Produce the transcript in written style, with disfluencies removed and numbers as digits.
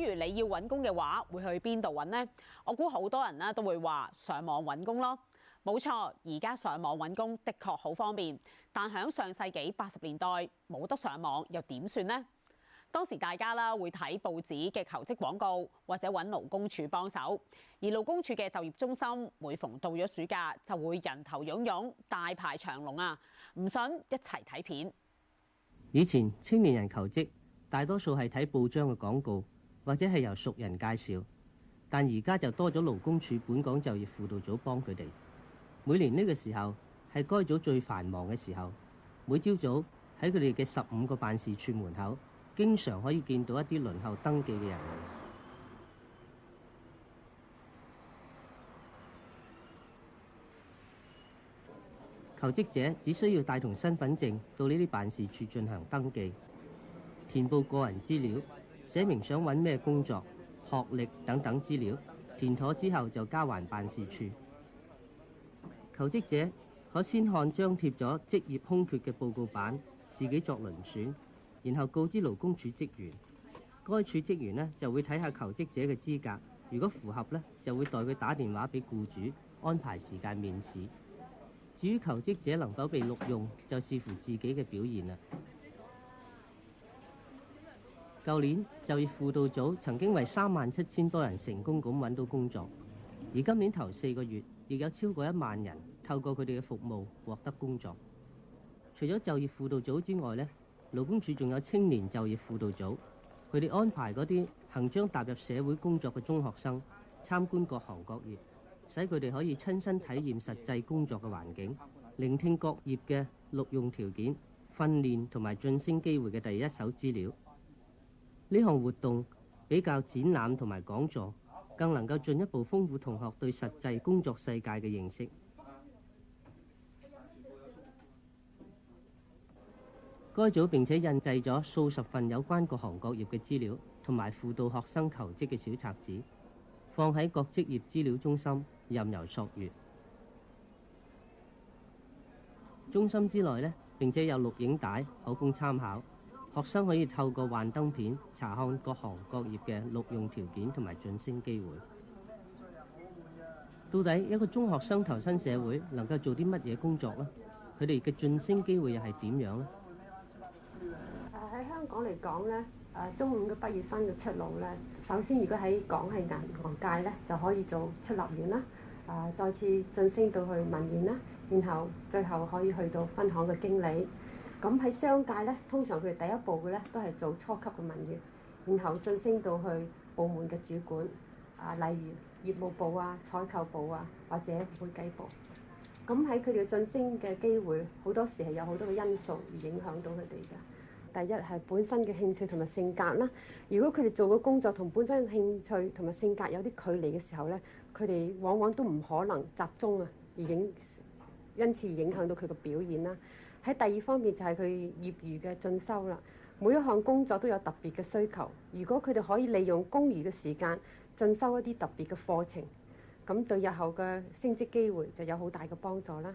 如你要揾工嘅話，會去邊度揾呢？我估好多人都會話上網揾工咯。冇錯，而家上網揾工的確好方便，但響上世紀80年代冇得上網又點算呢？當時大家會睇報紙嘅求職廣告，或者揾勞工處幫手。而勞工處嘅就業中心每逢到咗暑假就會人頭湧湧，大排長龍啊！唔信一齊睇片。以前青年人求職大多數係睇報章嘅廣告，或者係由熟人介紹，但而家就多咗勞工處本港就業輔導組幫佢哋。每年呢個時候係該組最繁忙嘅時候，每朝早喺佢哋嘅15個辦事處門口，經常可以見到一啲輪候登記嘅人。求職者只需要帶同身份證到呢啲辦事處進行登記，填報個人資料，寫明想揾咩工作、學歷等等資料，填妥之後就交還辦事處。求職者可先看張貼咗職業空缺嘅報告板，自己作遴選，然後告知勞工處職員。該處職員呢就會睇下求職者嘅資格，如果符合呢，就會代佢打電話俾僱主安排時間面試。至於求職者能否被錄用，就視乎自己嘅表現啦。舊年就業輔導組曾經為37000多人成功咁揾到工作，而今年頭4個月亦有超過1萬人透過佢哋嘅服務獲得工作。除咗就業輔導組之外呢，勞工處仲有青年就業輔導組，佢哋安排嗰啲行將踏入社會工作嘅中學生參觀各行各業，使佢哋可以親身體驗實際工作嘅環境，聆聽各業嘅錄用條件、訓練同埋晉升機會嘅第一手資料。呢項活動比較展覽同埋講座，更能夠進一步豐富同學對實際工作世界嘅認識。該組並且印製咗數十份有關各行各業嘅資料，同埋輔導學生求職嘅小冊子，放喺各職業資料中心，任由索閱。中心之內呢，並且有錄影帶可供參考。學生可以透過幻燈片查看各行各業嘅錄用條件同埋晉升機會。到底一個中學生投身社會能夠做啲乜嘢工作呢？佢哋嘅晉升機會又係點樣呢？喺香港嚟講咧，中五嘅畢業生嘅出路咧，首先如果喺講係銀行界咧，就可以做出納員啦，再次晉升到去文員啦，然後最後可以去到分行嘅經理。咁喺商界咧，通常佢哋第一步嘅咧都係做初級嘅文員，然後晉升到去部門嘅主管，例如業務部啊、採購部啊或者會計部。咁喺佢哋嘅晉升嘅機會，好多時係有好多嘅因素而影響到佢哋嘅。第一係本身嘅興趣同埋性格啦。如果佢哋做嘅工作同本身嘅興趣同埋性格有啲距離嘅時候咧，佢哋往往都唔可能集中啊，因此影響到佢嘅表現啦。喺第二方面就係佢業餘嘅進修啦。每一項工作都有特別嘅需求，如果佢哋可以利用公餘嘅時間進修一啲特別嘅課程，咁對日後嘅升職機會就有好大嘅幫助啦。